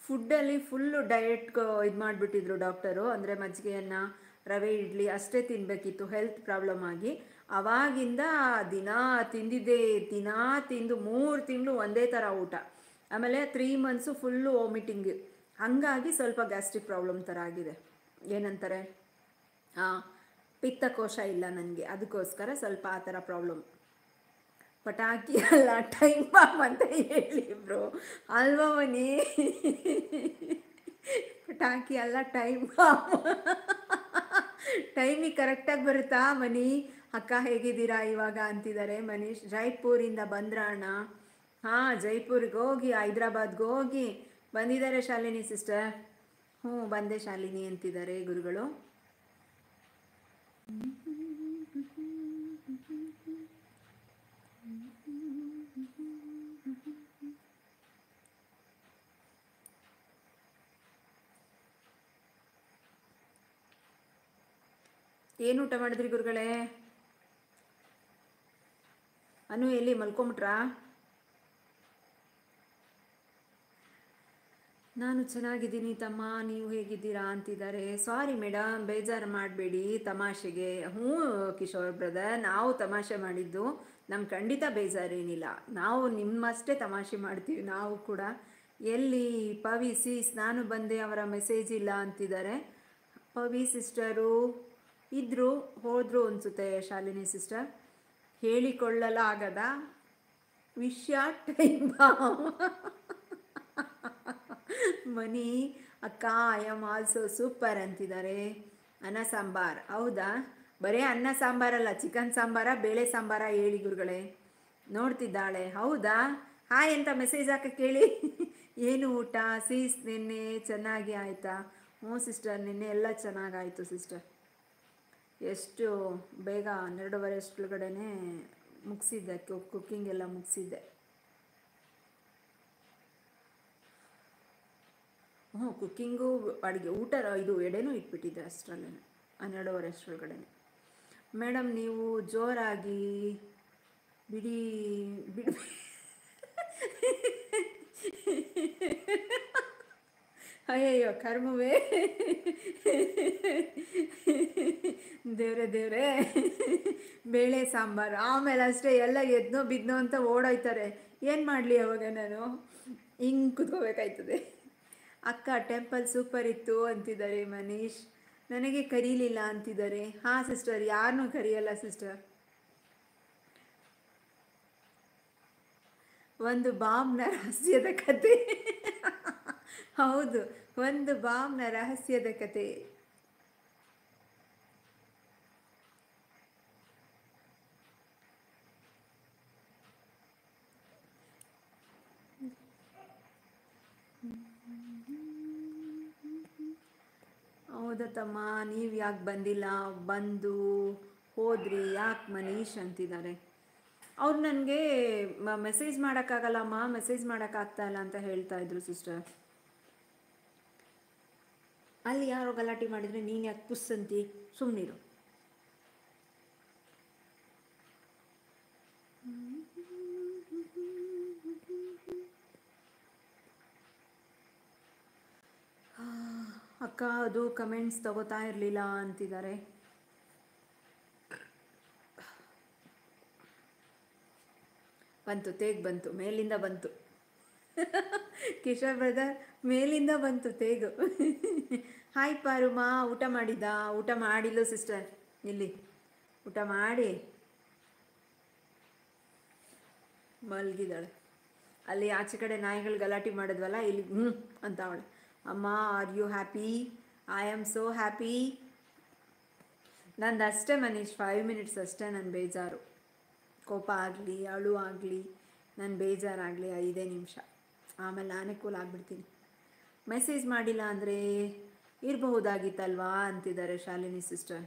ಫುಡ್ಡಲ್ಲಿ full diet ಇದು ಮಾಡಿಬಿಟ್ಟಿದ್ರು doctor. ಅಂದರೆ ಮಜ್ಜಿಗೆಯನ್ನು, ರವೆ ಇಡ್ಲಿ ಅಷ್ಟೇ ತಿನ್ನಬೇಕಿತ್ತು ಹೆಲ್ತ್ ಪ್ರಾಬ್ಲಮ್ ಆಗಿ. ಅವಾಗಿಂದ ದಿನಾ ತಿಂದಿದ್ದೇ, ದಿನಾ ತಿಂದು 3 ತಿಂಗಳು ಒಂದೇ ಥರ ಊಟ. ಆಮೇಲೆ 3 ಮಂತ್ಸು ಫುಲ್ಲು ವಾಮಿಟಿಂಗ್. ಹಾಗಾಗಿ ಸ್ವಲ್ಪ ಗ್ಯಾಸ್ಟ್ರಿಕ್ ಪ್ರಾಬ್ಲಮ್ ಥರ ಆಗಿದೆ. ಏನಂತಾರೆ, ಪಿತ್ತಕೋಶ ಇಲ್ಲ ನನಗೆ, ಅದಕ್ಕೋಸ್ಕರ ಸ್ವಲ್ಪ ಆ ಥರ ಪ್ರಾಬ್ಲಮ್. ಪಟಾಕಿ ಅಲ್ಲ ಟೈಮ್ ಬಾಂಬ್ ಅಂತ ಹೇಳಿ ಬ್ರೋ, ಅಲ್ವಾ ಮನಿ? ಪಟಾಕಿ ಅಲ್ಲ ಟೈಮ್ ಬಾಂಬ್. ಟೈಮಿಗೆ ಕರೆಕ್ಟಾಗಿ ಬರುತ್ತಾ ಮನಿ? ಅಕ್ಕ ಹೇಗಿದ್ದೀರಾ ಇವಾಗ ಅಂತಿದ್ದಾರೆ ಮನೀಶ್. ಜೈಪುರಿಂದ ಬಂದ್ರ ಅಣ್ಣ? ಹಾಂ, ಜೈಪುರ್ಗೆ ಹೋಗಿ ಹೈದ್ರಾಬಾದ್ಗೆ ಹೋಗಿ ಬಂದಿದ್ದಾರೆ ಶಾಲಿನಿ ಸಿಸ್ಟರ್. ಹ್ಞೂ ಬಂದೆ ಶಾಲಿನಿ ಅಂತಿದ್ದಾರೆ ಗುರುಗಳು. ಏನು ಊಟ ಮಾಡಿದ್ರಿ ಗುರುಗಳೇ? ಅನು ಎಲ್ಲಿ ಮಲ್ಕೊಂಬಿಟ್ರಾ? ನಾನು ಚೆನ್ನಾಗಿದ್ದೀನಿ ತಮ್ಮ, ನೀವು ಹೇಗಿದ್ದೀರಾ ಅಂತಿದ್ದಾರೆ. ಸಾರಿ ಮೇಡಮ್, ಬೇಜಾರು ಮಾಡಬೇಡಿ ತಮಾಷೆಗೆ. ಹ್ಞೂ ಕಿಶೋರ್ ಬ್ರದರ್, ನಾವು ತಮಾಷೆ ಮಾಡಿದ್ದು, ನಮ್ಗೆ ಖಂಡಿತ ಬೇಜಾರೇನಿಲ್ಲ. ನಾವು ನಿಮ್ಮಷ್ಟೇ ತಮಾಷೆ ಮಾಡ್ತೀವಿ ನಾವು ಕೂಡ. ಎಲ್ಲಿ ಪವಿ ಸೀಸ್, ನಾನು ಬಂದೆ, ಅವರ ಮೆಸೇಜ್ ಇಲ್ಲ ಅಂತಿದ್ದಾರೆ. ಪವಿ ಸಿಸ್ಟರು ಇದ್ದರು, ಹೋದರು ಅನಿಸುತ್ತೆ ಶಾಲಿನಿ ಸಿಸ್ಟರ್. ಹೇಳಿಕೊಳ್ಳಲಾಗದ ವಿಷಯ ಟೈಮ್ ಮನಿ ಅಕ್ಕ, ಐ ಆಮ್ ಆಲ್ಸೋ ಸೂಪರ್ ಅಂತಿದ್ದಾರೆ. ಅನ್ನ ಸಾಂಬಾರ್, ಹೌದಾ? ಬರೀ ಅನ್ನ ಸಾಂಬಾರಲ್ಲ, ಚಿಕನ್ ಸಾಂಬಾರ, ಬೇಳೆ ಸಾಂಬಾರ ಹೇಳಿ ಗುರುಗಳೇ. ನೋಡ್ತಿದ್ದಾಳೆ, ಹೌದಾ? ಹಾಯ್ ಅಂತ ಮೆಸೇಜ್ ಹಾಕಕ್ಕೆ ಹೇಳಿ. ಏನು ಊಟ ಸೀಸ್? ನಿನ್ನೆ ಚೆನ್ನಾಗಿ ಆಯಿತಾ? ಹ್ಞೂ ಸಿಸ್ಟರ್, ನಿನ್ನೆ ಎಲ್ಲ ಚೆನ್ನಾಗಾಯಿತು ಸಿಸ್ಟರ್. ಎಷ್ಟು ಬೇಗ 12:30 ಅಷ್ಟೊಳಗಡೆ ಮುಗಿಸಿದ್ದೆ, ಕುಕ್ಕಿಂಗ್ ಎಲ್ಲ ಮುಗಿಸಿದ್ದೆ. ಹ್ಞೂ, ಕುಕ್ಕಿಂಗು, ಅಡುಗೆ, ಊಟ, ಇದು ಎಡೆನೂ ಇಟ್ಬಿಟ್ಟಿದ್ದೆ ಅಷ್ಟರಲ್ಲೇ 12:30 ಅಷ್ಟರೊಳಗಡೆ. ಮೇಡಮ್ ನೀವು ಜೋರಾಗಿ ಬಿಡಿ ಬಿಡಿ. ಅಯ್ಯಯ್ಯೋ ಕರ್ಮವೇ, ದೇವ್ರೆ ದೇವ್ರೆ. ಬೇಳೆ ಸಾಂಬಾರು ಆಮೇಲೆ ಅಷ್ಟೇ, ಎಲ್ಲ ಎದ್ನೋ ಬಿದ್ನೋ ಅಂತ ಓಡೋಯ್ತಾರೆ. ಏನು ಮಾಡಲಿ ಅವಾಗ ನಾನು? ಹಿಂಗೆ ಕುತ್ಕೋಬೇಕಾಯ್ತದೆ. ಅಕ್ಕ ಟೆಂಪಲ್ ಸೂಪರ್ ಇತ್ತು ಅಂತಿದ್ದಾರೆ ಮನೀಶ್. ನನಗೆ ಕರೀಲಿಲ್ಲ ಅಂತಿದ್ದಾರೆ. ಹಾಂ ಸಿಸ್ಟರ್, ಯಾರನ್ನೂ ಕರೆಯಲ್ಲ ಸಿಸ್ಟರ್. ಒಂದು ಬಾಂಬ್ನ ರಹಸ್ಯದ ಕತೆ. ಹೌದು, ಒಂದು ಬಾಂಬ್ನ ರಹಸ್ಯದ ಕತೆ. ಹೌದಾ ತಮ್ಮ, ನೀವು ಯಾಕೆ ಬಂದಿಲ್ಲ? ಬಂದು ಹೋದ್ರಿ ಯಾಕೆ ಮನೀಶ್ ಅಂತಿದ್ದಾರೆ. ಅವ್ರು ನನಗೆ ಮೆಸೇಜ್ ಮಾಡೋಕ್ಕಾಗಲ್ಲಮ್ಮ, ಮೆಸೇಜ್ ಮಾಡೋಕ್ಕಾಗ್ತಾಯಿಲ್ಲ ಅಂತ ಹೇಳ್ತಾ ಇದ್ರು ಸಿಸ್ಟರ್. ಅಲ್ಲಿ ಯಾರೋ ಗಲಾಟೆ ಮಾಡಿದರೆ ನೀನು ಯಾಕೆ ಪುಸ್ ಅಂತಿ? ಸುಮ್ಮನಿರು. ಅಕ್ಕ ಅದು ಕಮೆಂಟ್ಸ್ ತಗೋತಾ ಇರಲಿಲ್ಲ ಅಂತಿದ್ದಾರೆ. ಬಂತು, ತೇಗ್ ಬಂತು, ಮೇಲಿಂದ ಬಂತು. ಕಿಶೋರ್ ಬ್ರದರ್, ಮೇಲಿಂದ ಬಂತು ತೇಗು. ಹಾಯ್ ಪಾರುಮಾ, ಊಟ ಮಾಡಿದ್ದ? ಊಟ ಮಾಡಿಲ್ಲ ಸಿಸ್ಟರ್. ಇಲ್ಲಿ ಊಟ ಮಾಡಿ ಮಲಗಿದ್ದಾಳೆ. ಅಲ್ಲಿ ಆಚೆ ಕಡೆ ನಾಯಿಗಳು ಗಲಾಟೆ ಮಾಡಿದ್ವಲ್ಲ, ಇಲ್ಲಿ ಅಂತ ಅವಳೆ. ಅಮ್ಮ, are you happy? I am so happy. ನಂದು ಅಷ್ಟೇ ಮನೀಶ್, 5 ಮಿನಿಟ್ಸ್ ಅಷ್ಟೇ ನನ್ನ ಬೇಜಾರು. ಕೋಪ ಆಗಲಿ, ಅಳು ಆಗಲಿ, ನನ್ನ ಬೇಜಾರಾಗಲಿ 5 ನಿಮಿಷ, ಆಮೇಲೆ ನಾನೇ ಕೂಲ್ ಆಗಿಬಿಡ್ತೀನಿ. ಮೆಸೇಜ್ ಮಾಡಿಲ್ಲ ಅಂದರೆ ಇರಬಹುದಾಗಿತ್ತಲ್ವಾ ಅಂತಿದ್ದಾರೆ ಶಾಲಿನಿ ಸಿಸ್ಟರ್.